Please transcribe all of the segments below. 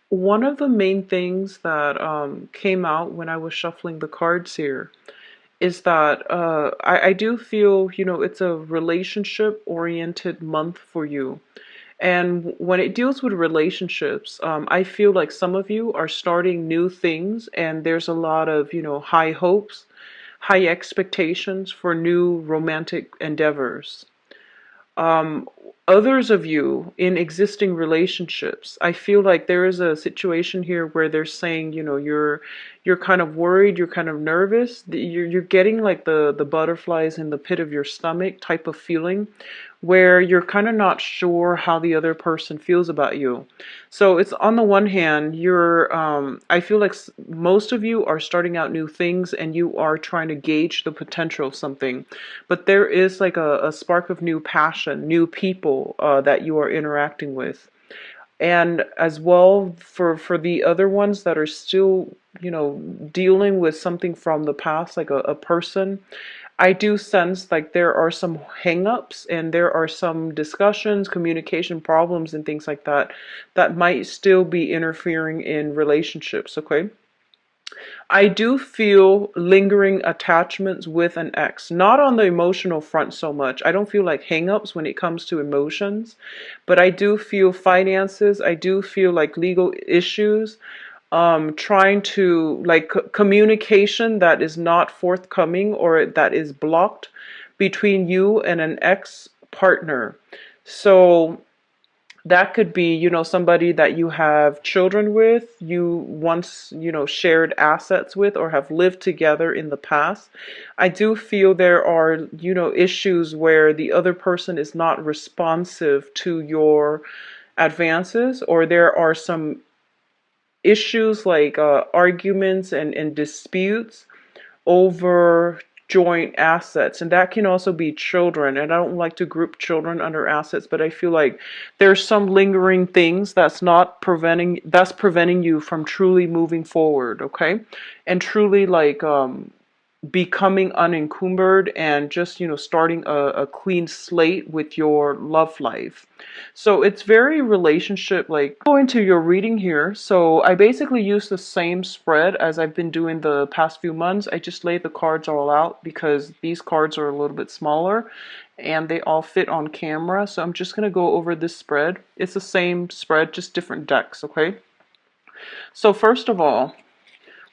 One of the main things that came out when I was shuffling the cards here is that I do feel, it's a relationship oriented month for you. And when it deals with relationships, I feel like some of you are starting new things, and there's a lot of, high hopes, high expectations for new romantic endeavors. um, Others of you in existing relationships, I feel like there is a situation here where they're saying, you're kind of worried, you're kind of nervous, you're getting like the butterflies in the pit of your stomach type of feeling, where you're kind of not sure how the other person feels about you. So it's on the one hand, I feel like most of you are starting out new things and you are trying to gauge the potential of something. But there is like a spark of new passion, new people that you are interacting with. And as well, for the other ones that are still, dealing with something from the past, like a person, I do sense like there are some hangups and there are some discussions, communication problems, and things like that that might still be interfering in relationships, okay? I do feel lingering attachments with an ex, not on the emotional front so much. I don't feel like hangups when it comes to emotions, but I do feel finances. I do feel like legal issues, trying to like communication that is not forthcoming or that is blocked between you and an ex partner. So that could be, somebody that you have children with, you once, shared assets with, or have lived together in the past. I do feel there are, issues where the other person is not responsive to your advances, or there are some issues like arguments and disputes over joint assets, and that can also be children. And I don't like to group children under assets, but I feel like there's some lingering things that's preventing you from truly moving forward, okay? And truly like becoming unencumbered and just, starting a clean slate with your love life. So it's very relationship like. Go into your reading here. So I basically use the same spread as I've been doing the past few months. I just laid the cards all out because these cards are a little bit smaller and they all fit on camera. So I'm just going to go over this spread. It's the same spread, just different decks, okay? So first of all,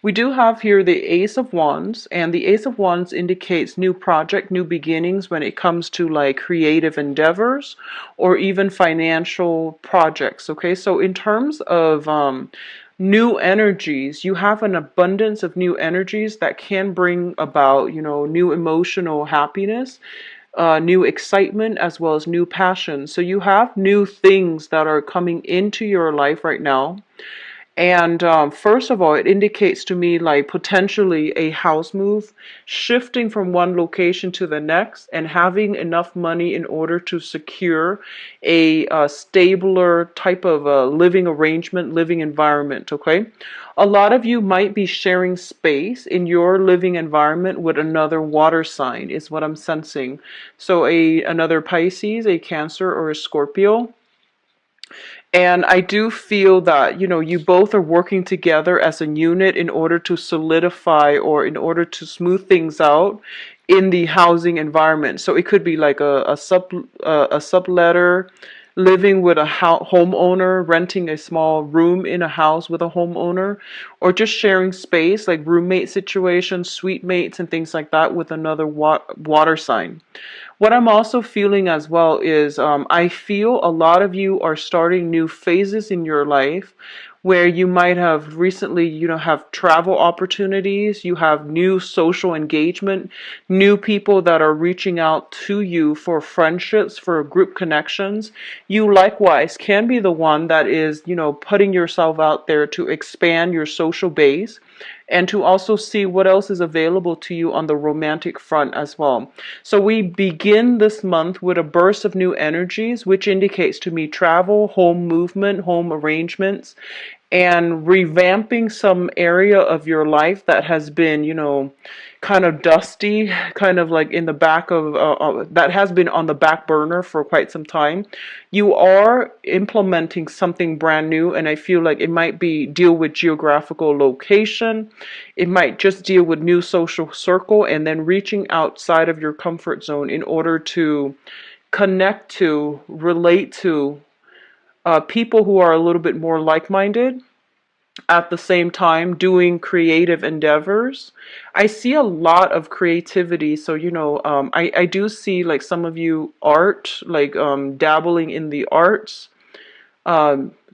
we do have here the Ace of Wands, and the Ace of Wands indicates new project, new beginnings when it comes to like creative endeavors or even financial projects. Okay, so in terms of new energies, you have an abundance of new energies that can bring about, new emotional happiness. New excitement as well as new passion. So you have new things that are coming into your life right now, and first of all, it indicates to me like potentially a house move, shifting from one location to the next, and having enough money in order to secure a stabler type of living arrangement, living environment. Okay, a lot of you might be sharing space in your living environment with another water sign, is what I'm sensing. So another Pisces, a Cancer, or a Scorpio. And I do feel that, you both are working together as a unit in order to solidify or in order to smooth things out in the housing environment. So it could be like a subletter, living with a homeowner, renting a small room in a house with a homeowner, or just sharing space like roommate situations, suite mates, and things like that with another water sign. What I'm also feeling as well is I feel a lot of you are starting new phases in your life where you might have recently, have travel opportunities, you have new social engagement, new people that are reaching out to you for friendships, for group connections. You likewise can be the one that is, putting yourself out there to expand your social base and to also see what else is available to you on the romantic front as well. So we begin this month with a burst of new energies, which indicates to me travel, home movement, home arrangements, and revamping some area of your life that has been, kind of dusty, kind of like in the back of, that has been on the back burner for quite some time. You are implementing something brand new, and I feel like it might be deal with geographical location. It might just deal with new social circle, and then reaching outside of your comfort zone in order to connect to, relate to people who are a little bit more like-minded, at the same time doing creative endeavors. I see a lot of creativity. So, I do see like some of you art, like dabbling in the arts,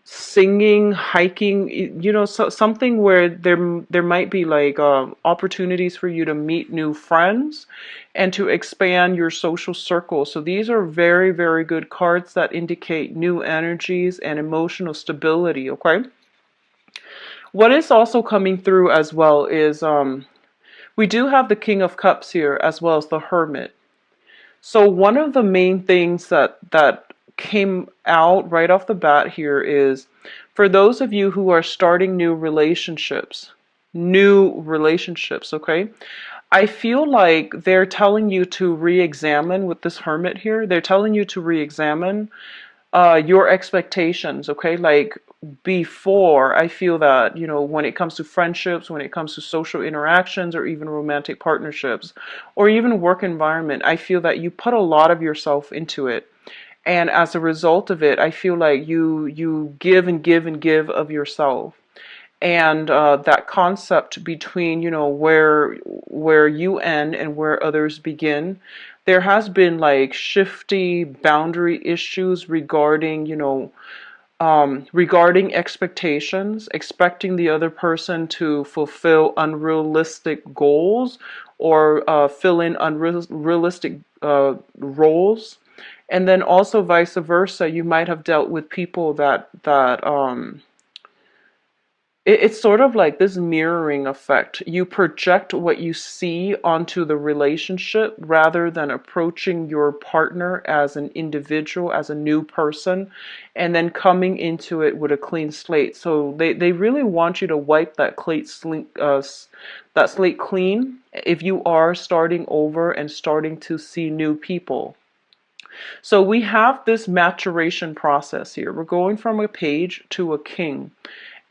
singing, hiking, something where there might be like opportunities for you to meet new friends and to expand your social circle. So these are very, very good cards that indicate new energies and emotional stability, okay? What is also coming through as well is we do have the King of Cups here as well as the Hermit. So one of the main things that came out right off the bat here is for those of you who are starting new relationships, okay? I feel like they're telling you to re-examine with this Hermit here. They're telling you to re-examine your expectations, okay? Like before, I feel that, when it comes to friendships, when it comes to social interactions, or even romantic partnerships, or even work environment, I feel that you put a lot of yourself into it. And as a result of it, I feel like you give and give and give of yourself. And that concept between, where you end and where others begin, there has been like shifty boundary issues regarding, regarding expectations, expecting the other person to fulfill unrealistic goals or fill in unrealistic roles. And then also vice versa, you might have dealt with people that it's sort of like this mirroring effect. You project what you see onto the relationship rather than approaching your partner as an individual, as a new person, and then coming into it with a clean slate. So they really want you to wipe that slate clean if you are starting over and starting to see new people. So we have this maturation process here. We're going from a page to a king.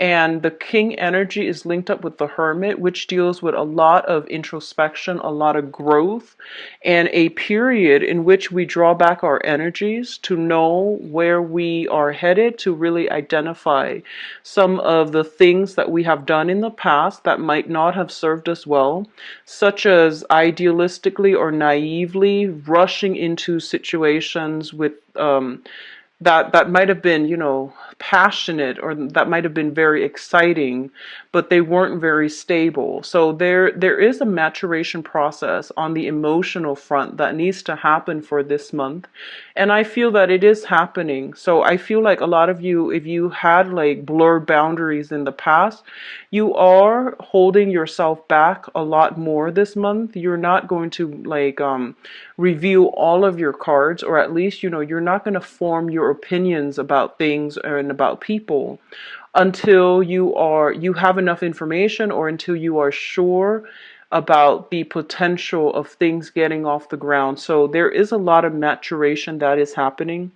And the king energy is linked up with the hermit, which deals with a lot of introspection, a lot of growth, and a period in which we draw back our energies to know where we are headed, to really identify some of the things that we have done in the past that might not have served us well, such as idealistically or naively rushing into situations with that might have been, passionate, or that might have been very exciting, but they weren't very stable. So there is a maturation process on the emotional front that needs to happen for this month. And I feel that it is happening. So I feel like a lot of you, if you had like blurred boundaries in the past, you are holding yourself back a lot more this month. You're not going to like review all of your cards, or at least, you're not going to form your opinions about things and about people until you have enough information, or until you are sure about the potential of things getting off the ground. So there is a lot of maturation that is happening.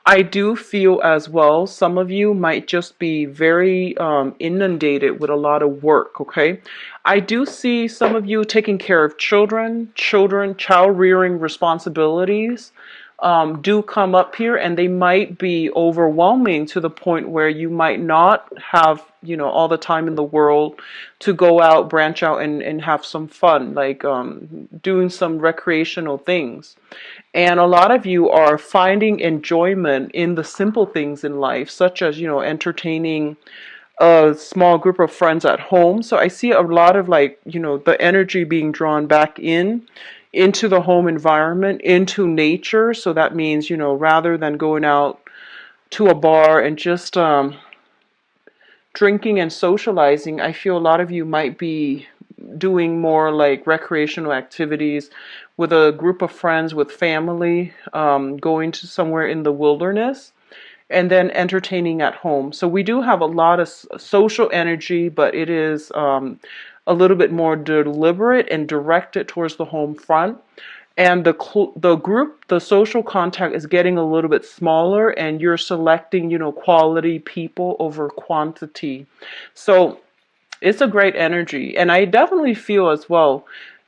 I do feel as well, some of you might just be very inundated with a lot of work, okay? I do see some of you taking care of child rearing responsibilities do come up here, and they might be overwhelming to the point where you might not have, all the time in the world to go out, branch out, and have some fun, like doing some recreational things. And a lot of you are finding enjoyment in the simple things in life, such as, entertaining a small group of friends at home. So I see a lot of like, the energy being drawn back into the home environment, into nature. So that means, rather than going out to a bar and just drinking and socializing, I feel a lot of you might be doing more like recreational activities with a group of friends, with family, going to somewhere in the wilderness and then entertaining at home. So we do have a lot of social energy, but it is a little bit more deliberate and directed towards the home front. And the social contact is getting a little bit smaller, and you're selecting, quality people over quantity. So it's a great energy. And I definitely feel as well,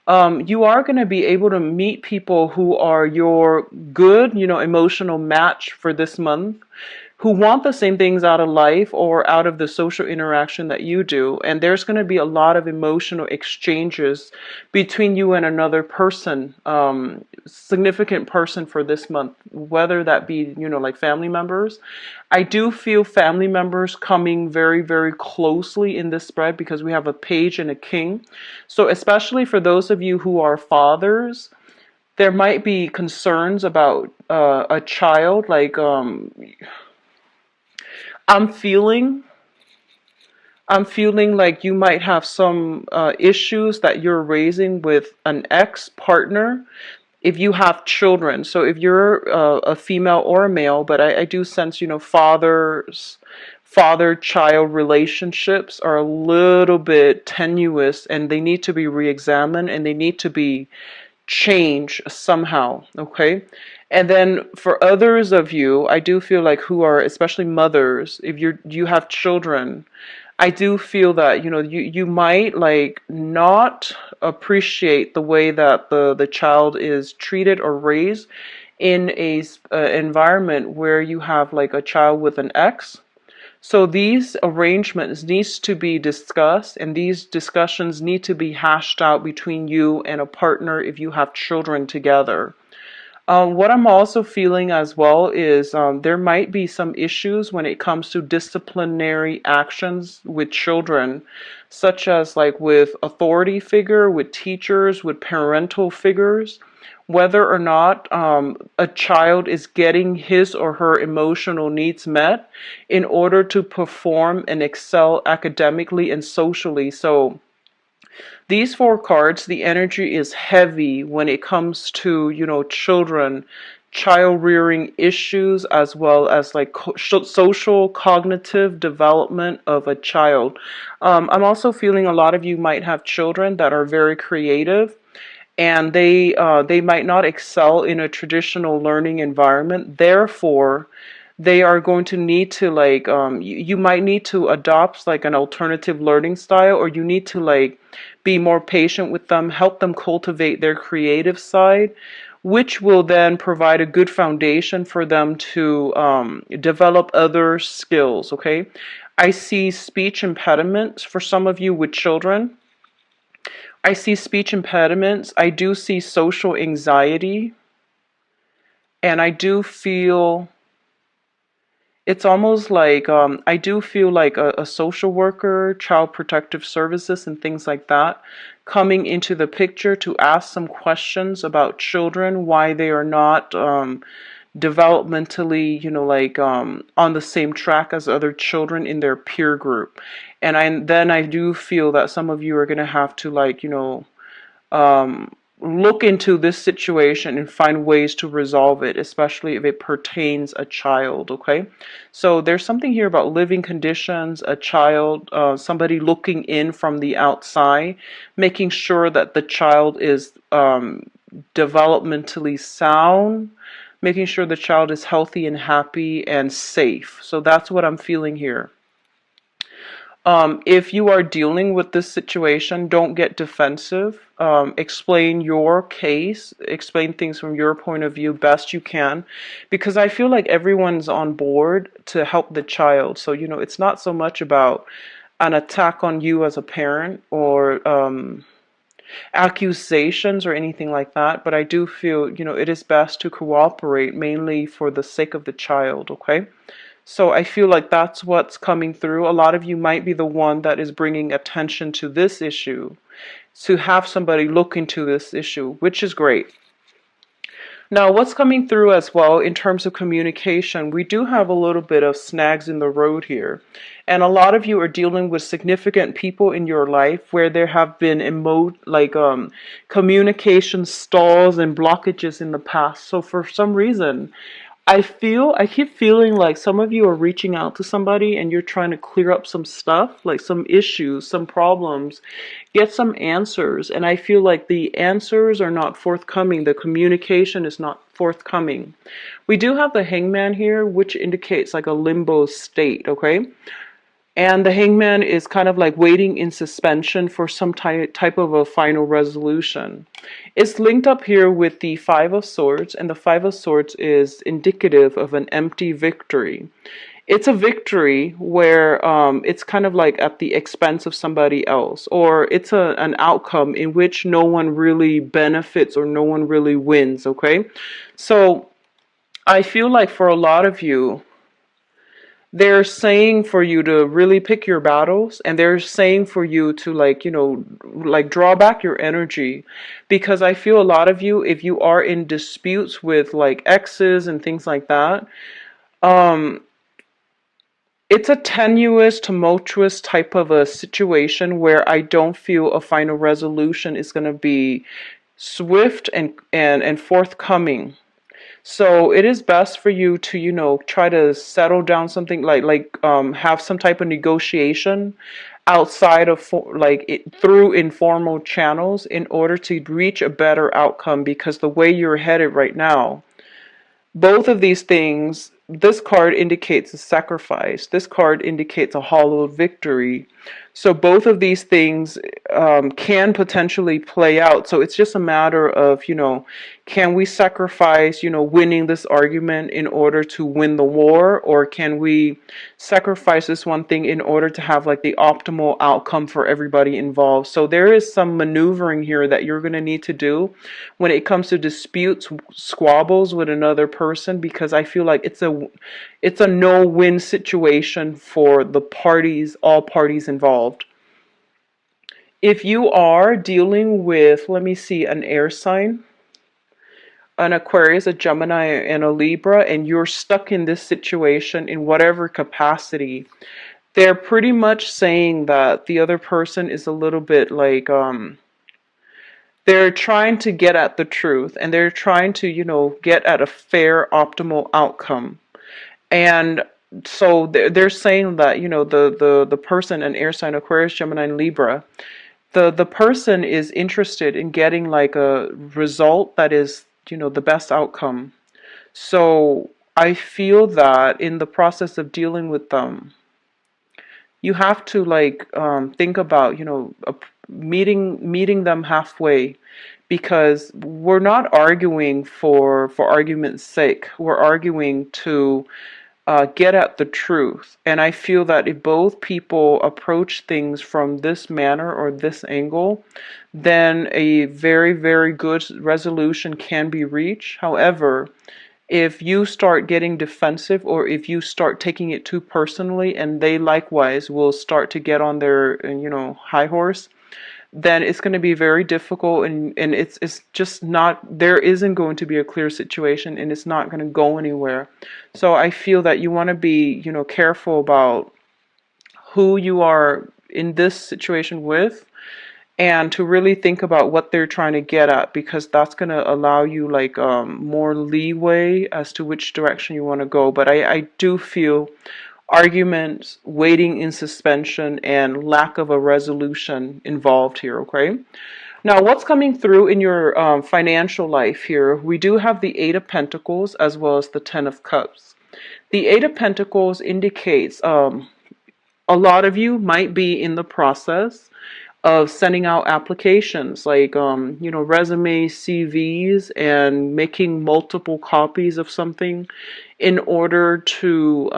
you are going to be able to meet people who are your good, emotional match for this month, who want the same things out of life or out of the social interaction that you do. And there's going to be a lot of emotional exchanges between you and another person, significant person for this month, whether that be, like family members. I do feel family members coming very, very closely in this spread because we have a page and a king. So especially for those of you who are fathers, there might be concerns about a child, like I'm feeling I'm feeling like you might have some issues that you're raising with an ex-partner if you have children. So if you're a female or a male, but I do sense, father-child relationships are a little bit tenuous, and they need to be re-examined, and they need to be changed somehow, okay? And then for others of you, I do feel like who are especially mothers, if you have children, I do feel that you might like not appreciate the way that the child is treated or raised in a environment where you have like a child with an ex. So these arrangements needs to be discussed, and these discussions need to be hashed out between you and a partner if you have children together. What I'm also feeling as well is there might be some issues when it comes to disciplinary actions with children, such as like with authority figure, with teachers, with parental figures, whether or not a child is getting his or her emotional needs met in order to perform and excel academically and socially. So these four cards, the energy is heavy when it comes to, children, child rearing issues, as well as like social cognitive development of a child. I'm also feeling a lot of you might have children that are very creative, and they might not excel in a traditional learning environment. Therefore, they are going to need to like you might need to adopt like an alternative learning style, or you need to like be more patient with them, help them cultivate their creative side, which will then provide a good foundation for them to develop other skills. Okay, I see speech impediments for some of you with children. I see speech impediments. I do see social anxiety, and I do feel it's almost like I do feel like a social worker, child protective services, and things like that coming into the picture to ask some questions about children, why they are not developmentally, on the same track as other children in their peer group. And I do feel that some of you are going to have to like, look into this situation and find ways to resolve it, especially if it pertains a child. Okay, so there's something here about living conditions, a child, somebody looking in from the outside, making sure that the child is developmentally sound, making sure the child is healthy and happy and safe. So that's what I'm feeling here. If you are dealing with this situation, don't get defensive. Explain your case, explain things from your point of view best you can, because I feel like everyone's on board to help the child. So, it's not so much about an attack on you as a parent or accusations or anything like that, but I do feel, it is best to cooperate mainly for the sake of the child, okay? So I feel like that's what's coming through. A lot of you might be the one that is bringing attention to this issue, to have somebody look into this issue, which is great. Now, what's coming through as well in terms of communication, we do have a little bit of snags in the road here. And a lot of you are dealing with significant people in your life where there have been communication stalls and blockages in the past. So for some reason, I keep feeling like some of you are reaching out to somebody and you're trying to clear up some stuff, like some issues, some problems, get some answers. And I feel like the answers are not forthcoming. The communication is not forthcoming. We do have the hangman here, which indicates like a limbo state, okay? And the hangman is kind of like waiting in suspension for some type of a final resolution. It's linked up here with the Five of Swords, and the Five of Swords is indicative of an empty victory. It's a victory where it's kind of like at the expense of somebody else, or it's an outcome in which no one really benefits or no one really wins, okay? So I feel like for a lot of you, they're saying for you to really pick your battles, and they're saying for you to like, like draw back your energy, because I feel a lot of you, if you are in disputes with like exes and things like that, um it's a tenuous, tumultuous type of a situation where I don't feel a final resolution is going to be swift and forthcoming. So it is best for you to, try to settle down something like have some type of negotiation outside of through informal channels in order to reach a better outcome, because the way you're headed right now, both of these things, this card indicates a sacrifice. This card indicates a hollowed victory. So both of these things can potentially play out. So it's just a matter of, can we sacrifice, winning this argument in order to win the war? Or can we sacrifice this one thing in order to have like the optimal outcome for everybody involved? So there is some maneuvering here that you're going to need to do when it comes to disputes, squabbles with another person, because I feel like it's a no-win situation for the parties, all parties involved. If you are dealing with, let me see, an air sign, an Aquarius, a Gemini, and a Libra, and you're stuck in this situation in whatever capacity, they're pretty much saying that the other person is a little bit like, they're trying to get at the truth, and they're trying to, get at a fair, optimal outcome. And so they're saying that, the person, an air sign, Aquarius, Gemini, and Libra, the person is interested in getting like a result that is, the best outcome. So I feel that in the process of dealing with them, you have to like think about, meeting them halfway, because we're not arguing for argument's sake. We're arguing to get at the truth. And I feel that if both people approach things from this manner or this angle, then a very, very good resolution can be reached. However, if you start getting defensive, or if you start taking it too personally, and they likewise will start to get on their, high horse, then it's going to be very difficult, and it's just not, there isn't going to be a clear situation, and it's not going to go anywhere. So I feel that you want to be, careful about who you are in this situation with, and to really think about what they're trying to get at, because that's going to allow you like more leeway as to which direction you want to go. But I do feel arguments, waiting in suspension, and lack of a resolution involved here, okay? Now, what's coming through in your financial life here? We do have the Eight of Pentacles as well as the Ten of Cups. The Eight of Pentacles indicates a lot of you might be in the process of sending out applications like, resumes, CVs, and making multiple copies of something in order to,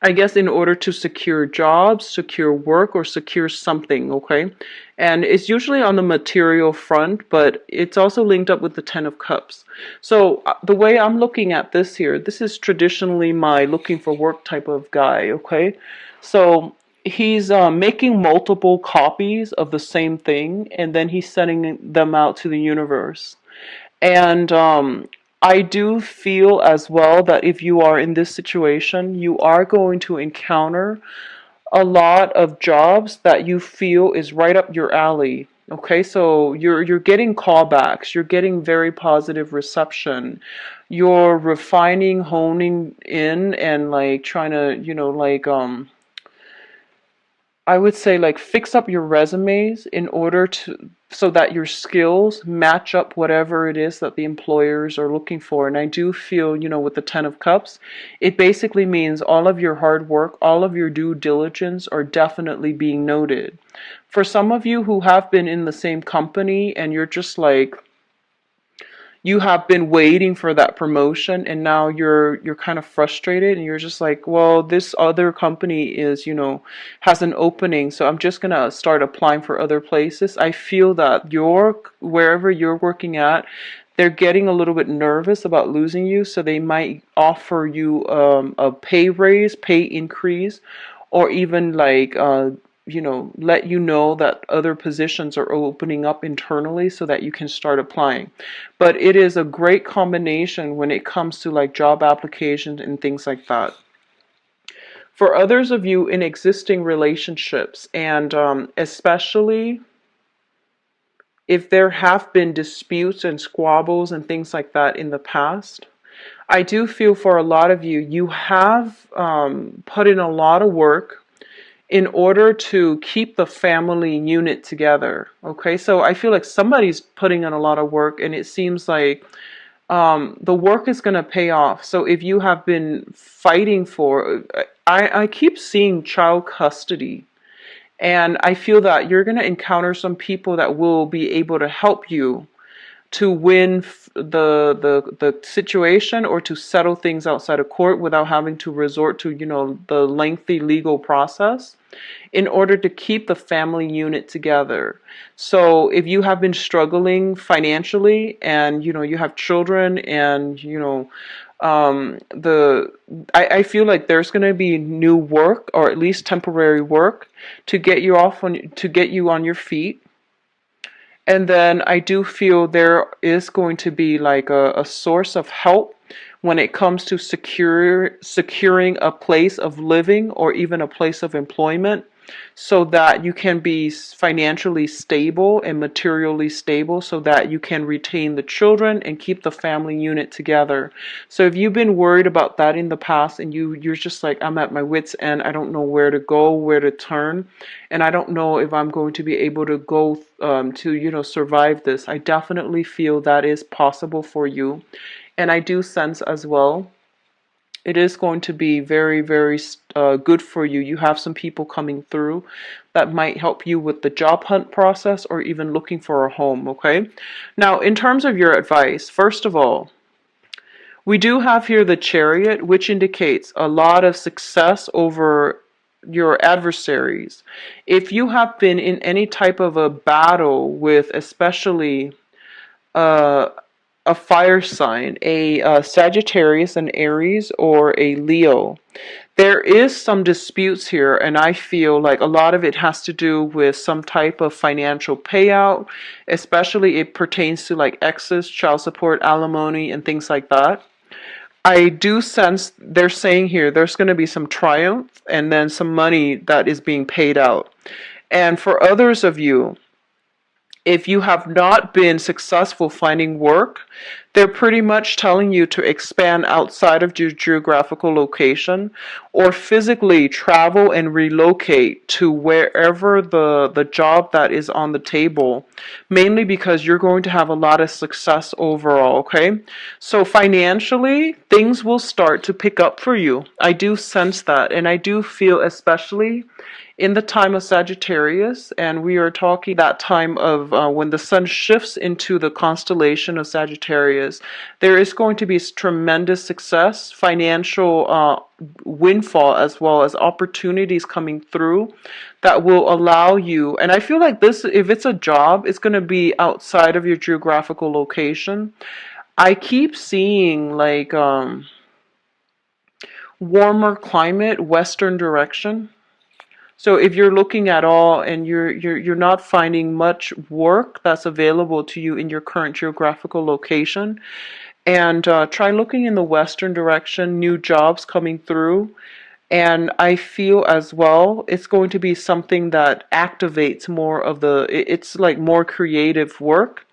I guess, in order to secure jobs, secure work, or secure something, okay? And it's usually on the material front, but it's also linked up with the Ten of Cups. So the way I'm looking at this here, this is traditionally my looking for work type of guy, okay? So he's making multiple copies of the same thing, and then he's sending them out to the universe. And I do feel as well that if you are in this situation, you are going to encounter a lot of jobs that you feel is right up your alley. Okay, so you're getting callbacks, you're getting very positive reception. You're refining, honing in and like trying to, I would say like fix up your resumes in order to so that your skills match up whatever it is that the employers are looking for. And I do feel, with the 10 of Cups, it basically means all of your hard work, all of your due diligence are definitely being noted. For some of you who have been in the same company and you're just like you have been waiting for that promotion and now you're kind of frustrated and you're just like, well, this other company is, has an opening, so I'm just going to start applying for other places. I feel that wherever you're working at, they're getting a little bit nervous about losing you, so they might offer you a pay raise, pay increase, or even like let you know that other positions are opening up internally so that you can start applying. But it is a great combination when it comes to like job applications and things like that. For others of you in existing relationships, and especially if there have been disputes and squabbles and things like that in the past, I do feel for a lot of you, you have put in a lot of work in order to keep the family unit together. Okay, so I feel like somebody's putting in a lot of work, and it seems like the work is going to pay off. So if you have been fighting for, I keep seeing child custody. And I feel that you're going to encounter some people that will be able to help you to win the situation or to settle things outside of court without having to resort to, the lengthy legal process in order to keep the family unit together. So if you have been struggling financially, and you have children, and I feel like there's going to be new work, or at least temporary work, to get you on your feet. And then I do feel there is going to be like a source of help when it comes to securing a place of living or even a place of employment, so that you can be financially stable and materially stable, so that you can retain the children and keep the family unit together. So if you've been worried about that in the past, and you're just like, I'm at my wit's end, I don't know where to go, where to turn, and I don't know if I'm going to be able to go to survive this, I definitely feel that is possible for you. And I do sense as well it is going to be very, very good for you. You have some people coming through that might help you with the job hunt process or even looking for a home, okay? Now, in terms of your advice, first of all, we do have here the Chariot, which indicates a lot of success over your adversaries. If you have been in any type of a battle with especially uh, a fire sign, a Sagittarius, an Aries, or a Leo, there is some disputes here, and I feel like a lot of it has to do with some type of financial payout, especially it pertains to like exes, child support, alimony, and things like that. I do sense they're saying here there's going to be some triumph and then some money that is being paid out. And for others of you, if you have not been successful finding work, they're pretty much telling you to expand outside of your geographical location or physically travel and relocate to wherever the job that is on the table, mainly because you're going to have a lot of success overall, okay? So financially, things will start to pick up for you. I do sense that, and I do feel especially in the time of Sagittarius, and we are talking that time of when the sun shifts into the constellation of Sagittarius, there is going to be tremendous success, financial windfall, as well as opportunities coming through that will allow you. And I feel like this, if it's a job, it's going to be outside of your geographical location. I keep seeing like warmer climate, western direction. So if you're looking at all and you're not finding much work that's available to you in your current geographical location, and try looking in the western direction, new jobs coming through, And I feel as well it's going to be something that activates more of it's like more creative work.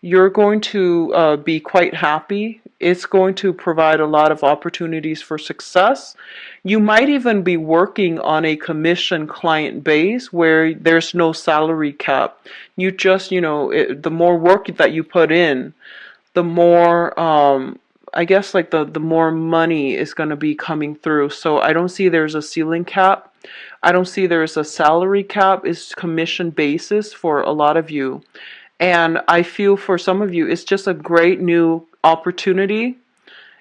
You're going to be quite happy. It's going to provide a lot of opportunities for success. You might even be working on a commission client base where there's no salary cap. You just, the more work that you put in, the more, I guess, like the more money is going to be coming through. So I don't see there's a ceiling cap. I don't see there's a salary cap. It's commission basis for a lot of you. And I feel for some of you, it's just a great new opportunity.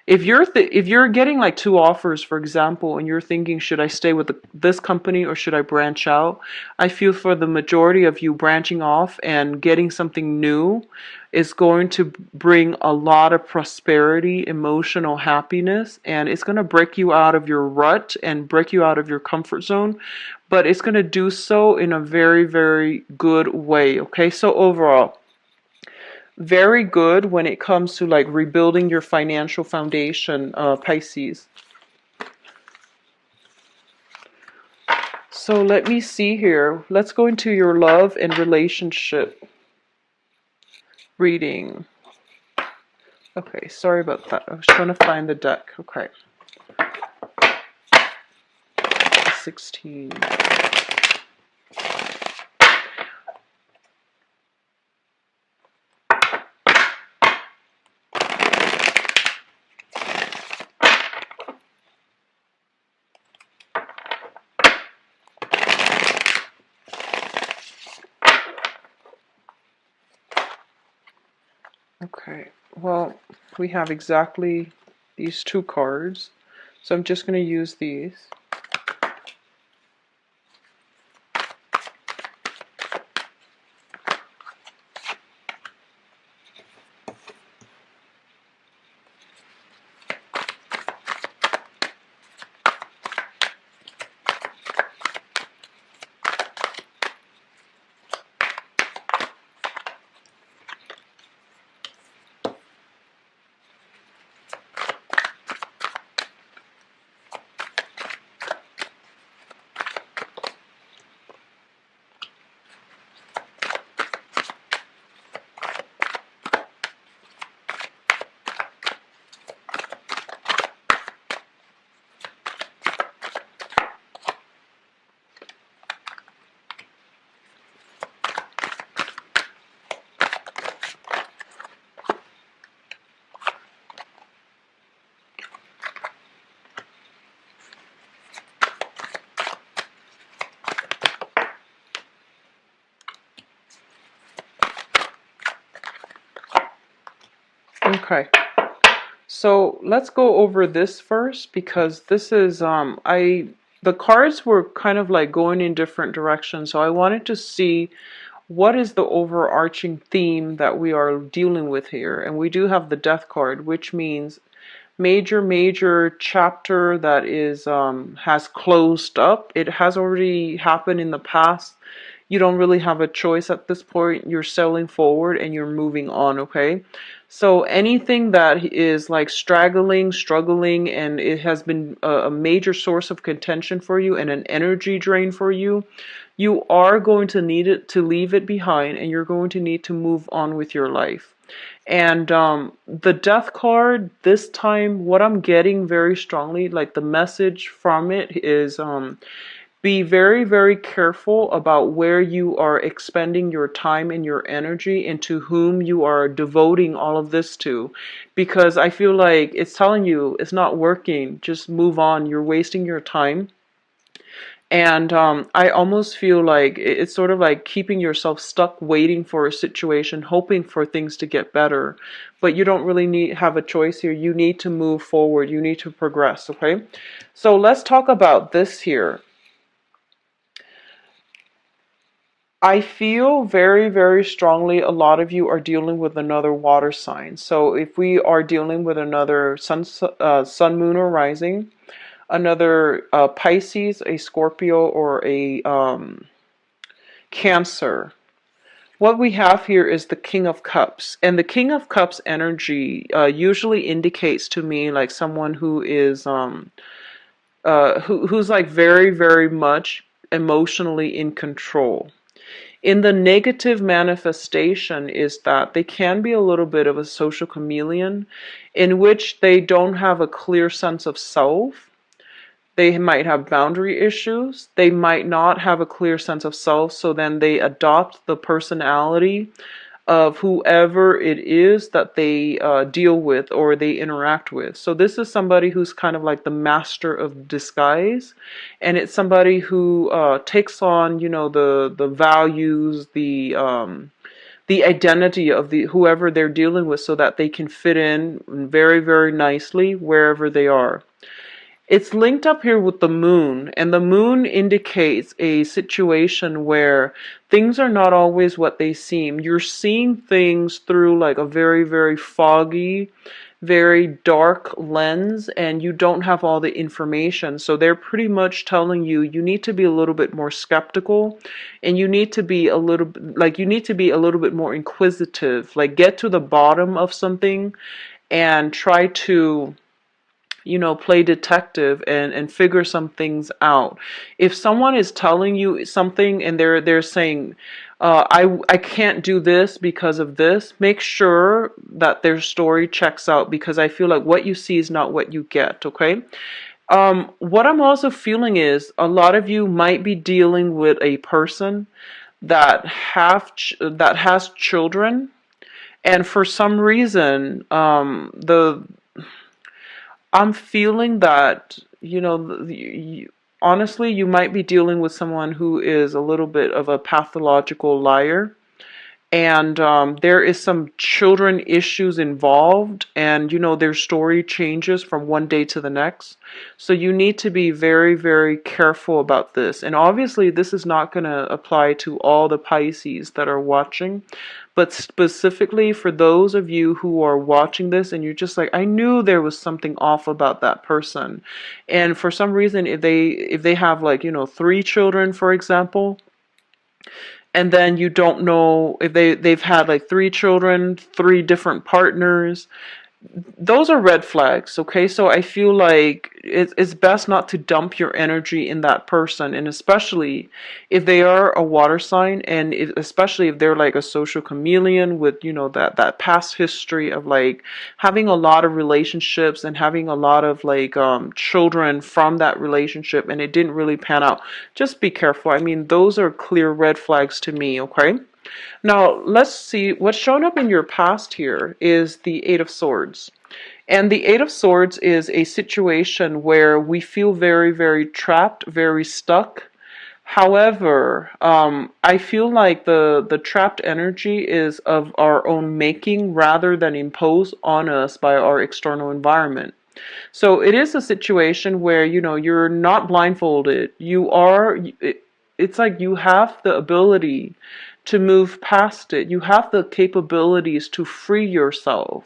If you're getting like two offers, for example, and you're thinking, should I stay with this company or should I branch out? I feel for the majority of you, branching off and getting something new is going to bring a lot of prosperity, emotional happiness, and it's going to break you out of your rut and break you out of your comfort zone, but it's going to do so in a very, very good way. Okay, so overall, very good when it comes to like rebuilding your financial foundation, Pisces. So let me see here. Let's go into your love and relationship reading. Okay, sorry about that. I was trying to find the deck. Okay. 16. Okay, well, we have exactly these two cards, so I'm just going to use these. Okay. So let's go over this first because this is the cards were kind of like going in different directions. So I wanted to see what is the overarching theme that we are dealing with here. And we do have the Death card, which means major chapter that is has closed up. It has already happened in the past. You don't really have a choice at this point. You're sailing forward and you're moving on, okay? So anything that is like struggling, and it has been a major source of contention for you and an energy drain for you, you are going to need it to leave it behind, and you're going to need to move on with your life. And the Death card, this time, what I'm getting very strongly, like the message from it is be very careful about where you are expending your time and your energy and to whom you are devoting all of this to. Because I feel like it's telling you it's not working. Just move on. You're wasting your time. And I almost feel like it's sort of like keeping yourself stuck waiting for a situation, hoping for things to get better. But you don't really have a choice here. You need to move forward. You need to progress, okay? So let's talk about this here. I feel very strongly a lot of you are dealing with another water sign. So if we are dealing with another sun, moon, or rising, another Pisces, a Scorpio, or a Cancer, what we have here is the King of Cups. And the King of Cups energy usually indicates to me like someone who is who's like very, very much emotionally in control. In the negative manifestation is that they can be a little bit of a social chameleon in which they don't have a clear sense of self. They might have boundary issues. They might not have a clear sense of self, so then they adopt the personality of whoever it is that they deal with or they interact with. So this is somebody who's kind of like the master of disguise, and it's somebody who takes on, the values, the identity of the whoever they're dealing with, so that they can fit in very, very nicely wherever they are. It's linked up here with the moon, and the moon indicates a situation where things are not always what they seem. You're seeing things through like a very, very foggy, very dark lens, and you don't have all the information. So they're pretty much telling you you need to be a little bit more skeptical, and you need to be a little bit more inquisitive, like get to the bottom of something and try to play detective and figure some things out. If someone is telling you something and they're saying, I can't do this because of this, make sure that their story checks out, because I feel like what you see is not what you get, okay? What I'm also feeling is a lot of you might be dealing with a person that has children, and for some reason, the I'm feeling that, honestly, you might be dealing with someone who is a little bit of a pathological liar, and there is some children issues involved, and their story changes from one day to the next. So you need to be very, very careful about this. And obviously this is not going to apply to all the Pisces that are watching, but specifically for those of you who are watching this and you're just like, I knew there was something off about that person. And for some reason, if they have, like, 3 children, for example, and then you don't know if they've had like 3 children, 3 different partners, those are red flags, okay? So I feel like it's best not to dump your energy in that person, and especially if they are a water sign, and especially if they're like a social chameleon with, that past history of like having a lot of relationships and having a lot of like children from that relationship, and it didn't really pan out. Just be careful. I mean, those are clear red flags to me, okay? Now, let's see. What's shown up in your past here is the Eight of Swords. And the Eight of Swords is a situation where we feel very, very trapped, very stuck. However, I feel like the trapped energy is of our own making rather than imposed on us by our external environment. So it is a situation where, you're not blindfolded. It's like you have the ability to move past it. You have the capabilities to free yourself.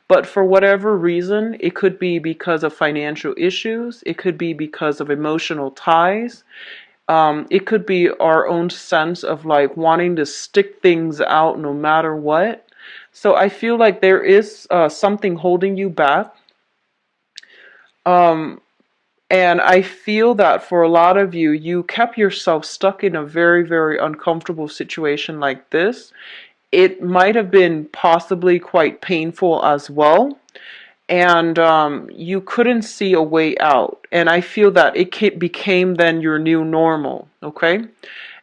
But for whatever reason, it could be because of financial issues, it could be because of emotional ties, it could be our own sense of like wanting to stick things out no matter what. So I feel like there is something holding you back. Um, and I feel that for a lot of you, you kept yourself stuck in a very, very uncomfortable situation like this. It might have been possibly quite painful as well, and you couldn't see a way out. And I feel that it became then your new normal, okay?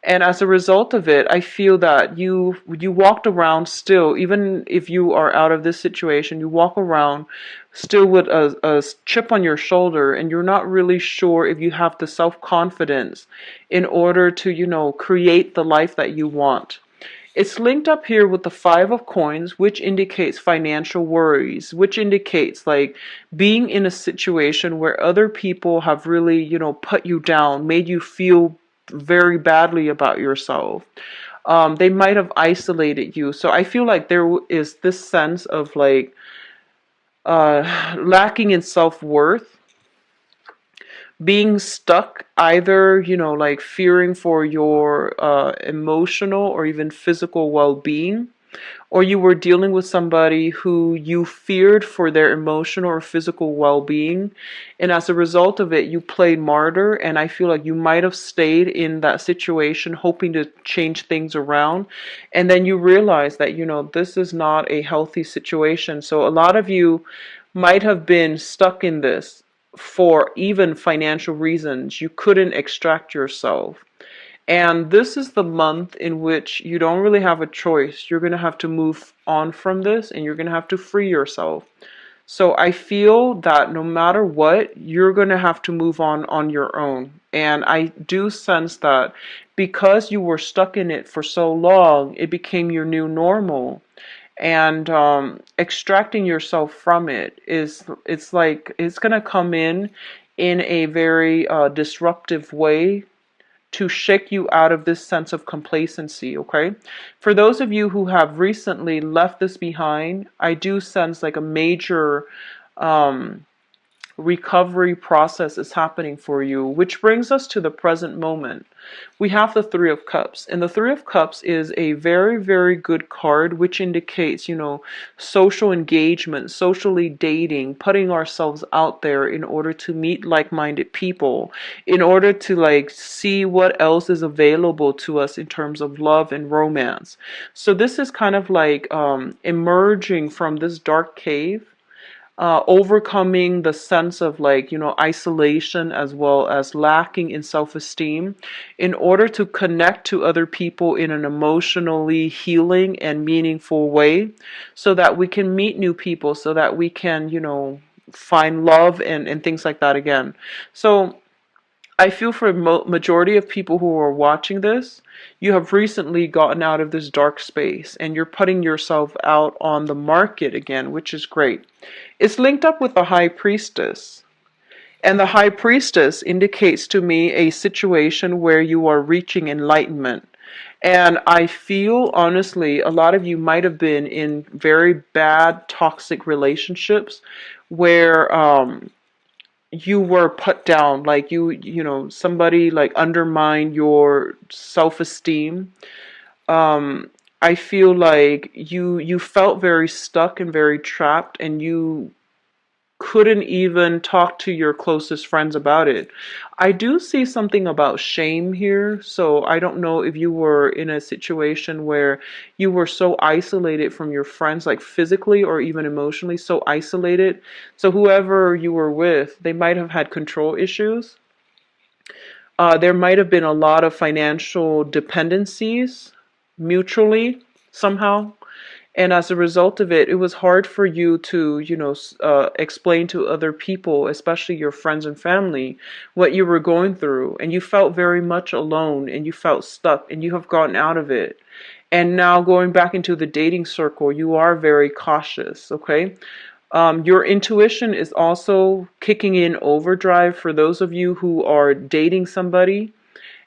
And as a result of it, I feel that you walked around still, even if you are out of this situation, you walk around still with a chip on your shoulder, and you're not really sure if you have the self-confidence in order to, create the life that you want. It's linked up here with the Five of Coins, which indicates financial worries, which indicates like being in a situation where other people have really, put you down, made you feel very badly about yourself. They might have isolated you. So I feel like there is this sense of like lacking in self-worth, being stuck, either, like fearing for your emotional or even physical well-being. or you were dealing with somebody who you feared for their emotional or physical well-being, and as a result of it you played martyr. And I feel like you might have stayed in that situation hoping to change things around, and then you realize that this is not a healthy situation. So a lot of you might have been stuck in this for even financial reasons. You couldn't extract yourself. And this is the month in which you don't really have a choice. You're going to have to move on from this, and you're going to have to free yourself. So I feel that no matter what, you're going to have to move on your own. And I do sense that because you were stuck in it for so long, it became your new normal. And extracting yourself from it it's like it's going to come in a very disruptive way to shake you out of this sense of complacency, okay? For those of you who have recently left this behind, I do sense like a major um, recovery process is happening for you, which brings us to the present moment. We have the Three of Cups, and the Three of Cups is a very, very good card, which indicates, social engagement, socially dating, putting ourselves out there in order to meet like-minded people, in order to like see what else is available to us in terms of love and romance. So this is kind of like emerging from this dark cave, overcoming the sense of like isolation as well as lacking in self-esteem in order to connect to other people in an emotionally healing and meaningful way, so that we can meet new people, so that we can find love and things like that again. So I feel for majority of people who are watching this, you have recently gotten out of this dark space and you're putting yourself out on the market again, which is great. It's linked up with the High Priestess. And the High Priestess indicates to me a situation where you are reaching enlightenment. And I feel, honestly, a lot of you might have been in very bad, toxic relationships where you were put down, like somebody like undermined your self-esteem. um I feel like you felt very stuck and very trapped, and you couldn't even talk to your closest friends about it. I do see something about shame here, so I don't know if you were in a situation where you were so isolated from your friends, like physically or even emotionally, so isolated. So whoever you were with, they might have had control issues. There might have been a lot of financial dependencies mutually somehow. And as a result of it, it was hard for you to, explain to other people, especially your friends and family, what you were going through. And you felt very much alone, and you felt stuck, and you have gotten out of it. And now going back into the dating circle, you are very cautious, okay? Your intuition is also kicking in overdrive for those of you who are dating somebody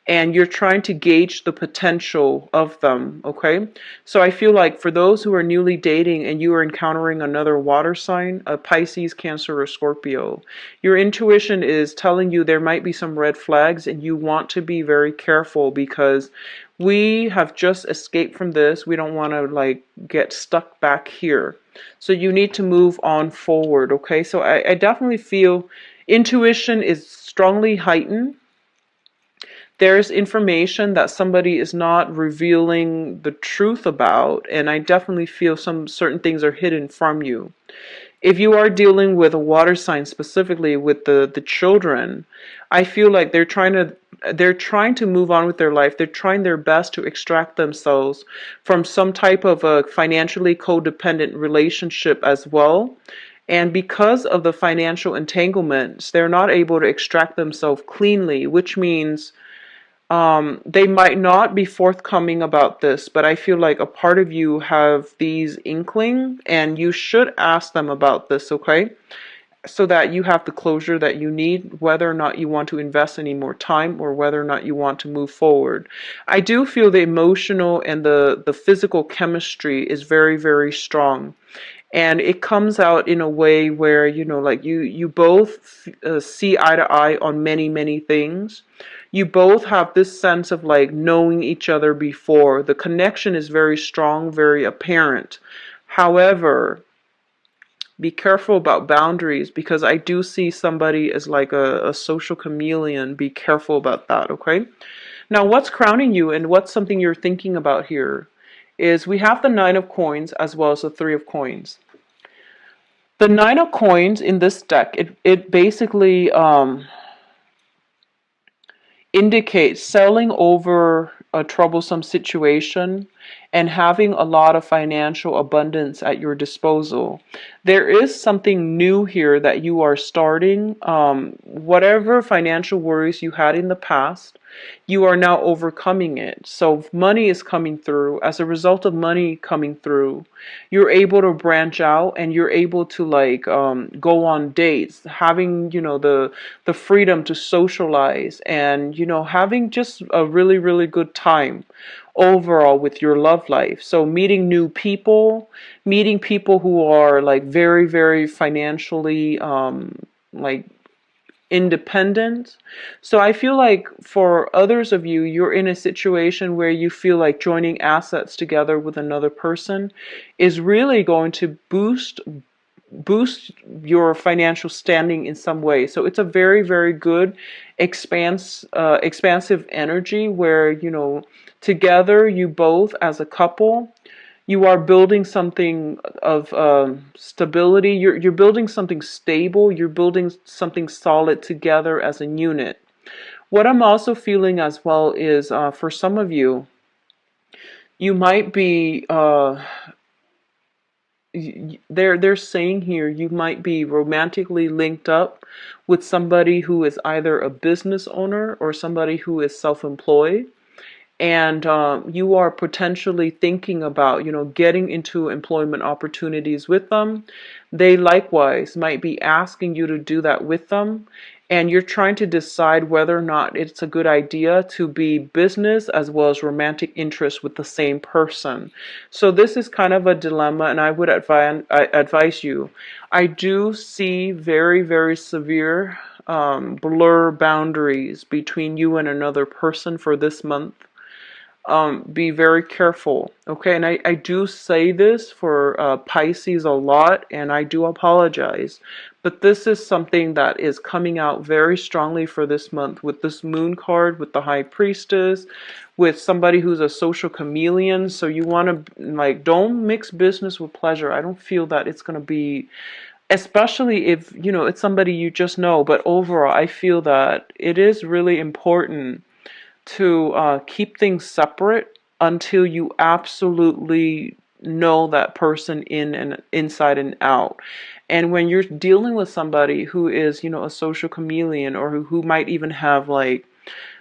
and you're trying to gauge the potential of them, okay? So I feel like for those who are newly dating and you are encountering another water sign, a Pisces, Cancer, or Scorpio, your intuition is telling you there might be some red flags and you want to be very careful because we have just escaped from this. We don't want to like get stuck back here. So you need to move on forward, okay? So I definitely feel intuition is strongly heightened. There's information that somebody is not revealing the truth about, and I definitely feel some certain things are hidden from you. If you are dealing with a water sign, specifically with the children, I feel like they're trying to move on with their life. They're trying their best to extract themselves from some type of a financially codependent relationship as well. And because of the financial entanglements, they're not able to extract themselves cleanly, which means they might not be forthcoming about this, but I feel like a part of you have these inkling, and you should ask them about this, okay? So that you have the closure that you need, whether or not you want to invest any more time or whether or not you want to move forward. I do feel the emotional and the physical chemistry is very, very strong. And it comes out in a way where, like you both see eye to eye on many, many things. You both have this sense of like knowing each other before. The connection is very strong, very apparent. However, be careful about boundaries, because I do see somebody as like a social chameleon. Be careful about that, okay? Now, what's crowning you and what's something you're thinking about here is we have the Nine of Coins as well as the Three of Coins. The Nine of Coins in this deck, it basically indicates selling over a troublesome situation and having a lot of financial abundance at your disposal. There is something new here that you are starting. Whatever financial worries you had in the past, you are now overcoming it. So money is coming through. As a result of money coming through, you're able to branch out and you're able to like go on dates, having the freedom to socialize, and having just a really really good time overall with your love life. So meeting new people, meeting people who are like very very financially like independent. So I feel like for others of you, you're in a situation where you feel like joining assets together with another person is really going to boost your financial standing in some way. So it's a very very good expansive energy where together you both as a couple, you are building something of stability. You're building something stable. You're building something solid together as a unit. What I'm also feeling as well is for some of you, you might be they're saying here you might be romantically linked up with somebody who is either a business owner or somebody who is self-employed, and you are potentially thinking about getting into employment opportunities with them. They likewise might be asking you to do that with them, and you're trying to decide whether or not it's a good idea to be business as well as romantic interest with the same person. So this is kind of a dilemma, and I would advise you. I do see very very severe blur boundaries between you and another person for this month. Be very careful, okay? And I do say this for Pisces a lot, and I do apologize, but this is something that is coming out very strongly for this month with this moon card, with the high priestess, with somebody who's a social chameleon. So you want to like, don't mix business with pleasure. I don't feel that it's going to be, especially if it's somebody you just know, but overall I feel that it is really important to keep things separate until you absolutely know that person in and inside and out. And when you're dealing with somebody who is, a social chameleon, or who might even have like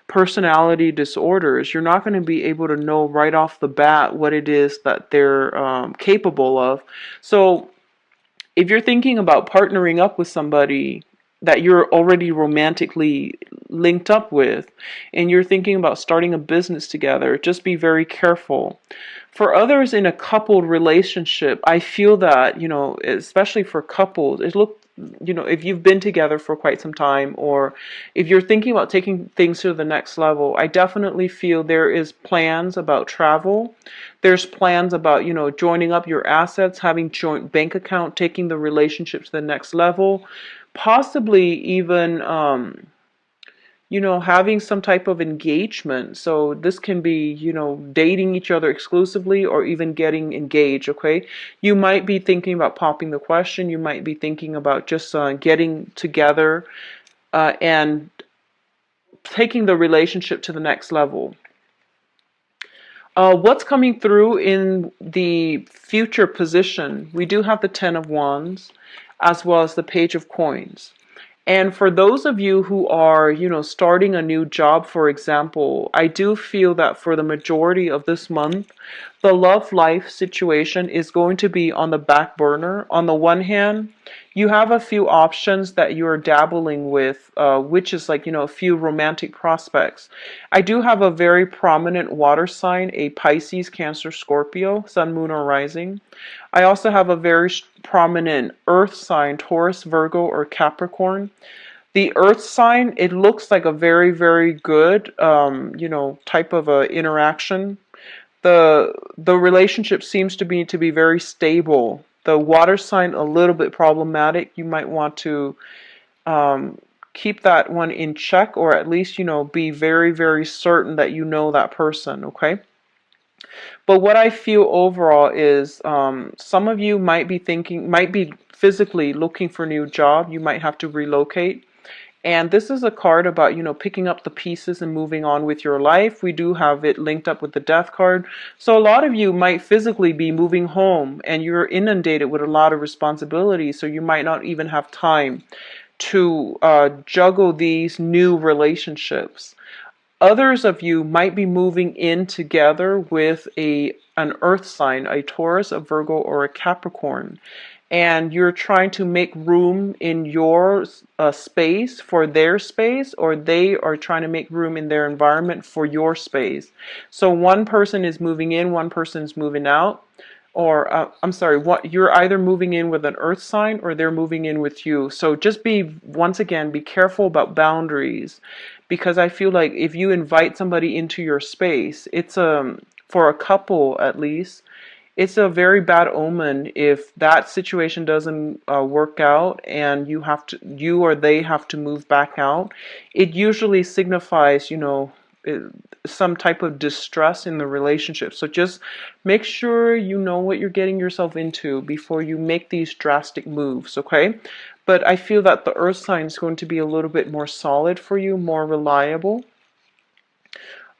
personality disorders, you're not going to be able to know right off the bat what it is that they're capable of. So if you're thinking about partnering up with somebody that you're already romantically linked up with, and you're thinking about starting a business together, just be very careful. For others in a coupled relationship, I feel that, especially for couples, if you've been together for quite some time, or if you're thinking about taking things to the next level, I definitely feel there is plans about travel. There's plans about, joining up your assets, having joint bank account, taking the relationship to the next level, possibly even having some type of engagement. So this can be, dating each other exclusively, or even getting engaged, okay? You might be thinking about popping the question. You might be thinking about just getting together and taking the relationship to the next level. What's coming through in the future position? We do have the Ten of Wands as well as the Page of Coins. And for those of you who are, starting a new job, for example, I do feel that for the majority of this month, the love life situation is going to be on the back burner. On the one hand, you have a few options that you're dabbling with, which is like, a few romantic prospects. I do have a very prominent water sign, a Pisces, Cancer, Scorpio, Sun, Moon, or Rising. I also have a very prominent earth sign, Taurus, Virgo, or Capricorn. The earth sign, it looks like a very, very good, type of a interaction. The relationship seems to be very stable. The water sign, a little bit problematic. You might want to um, keep that one in check, or at least, be very, very certain that you know that person, okay? But what I feel overall is some of you might be physically looking for a new job. You might have to relocate. And this is a card about, picking up the pieces and moving on with your life. We do have it linked up with the death card. So a lot of you might physically be moving home and you're inundated with a lot of responsibility. So you might not even have time to juggle these new relationships. Others of you might be moving in together with an earth sign, a Taurus, a Virgo, or a Capricorn. And you're trying to make room in your space for their space, or they are trying to make room in their environment for your space. So one person is moving in, one person is moving out. Or I'm sorry, what you're either moving in with an earth sign or they're moving in with you. So just once again, be careful about boundaries, because I feel like if you invite somebody into your space, it's for a couple at least, it's a very bad omen if that situation doesn't work out and you or they have to move back out. It usually signifies, some type of distress in the relationship. So just make sure you know what you're getting yourself into before you make these drastic moves, okay? But I feel that the earth sign is going to be a little bit more solid for you, more reliable.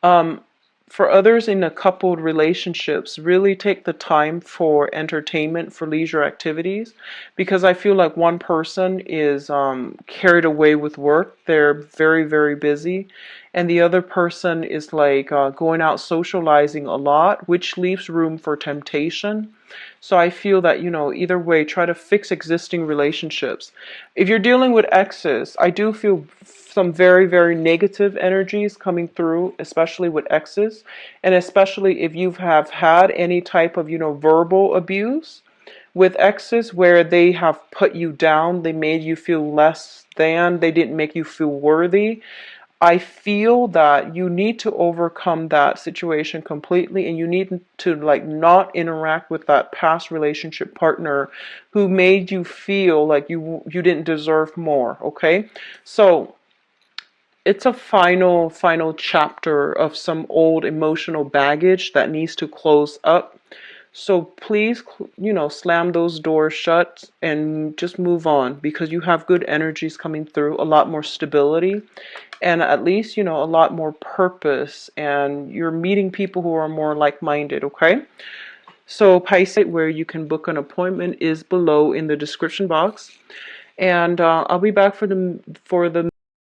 Um, for others in a coupled relationships, really take the time for entertainment, for leisure activities, because I feel like one person is carried away with work. They're very, very busy. And the other person is like going out socializing a lot, which leaves room for temptation. So I feel that, either way, try to fix existing relationships. If you're dealing with exes, I do feel some very, very negative energies coming through, especially with exes, and especially if you have had any type of, verbal abuse with exes where they have put you down, they made you feel less than, they didn't make you feel worthy. I feel that you need to overcome that situation completely, and you need to like not interact with that past relationship partner who made you feel like you didn't deserve more, okay? So it's a final chapter of some old emotional baggage that needs to close up. So please, slam those doors shut and just move on, because you have good energies coming through, a lot more stability, and at least, a lot more purpose, and you're meeting people who are more like-minded, okay? So Pisces, where you can book an appointment, is below in the description box. And I'll be back for the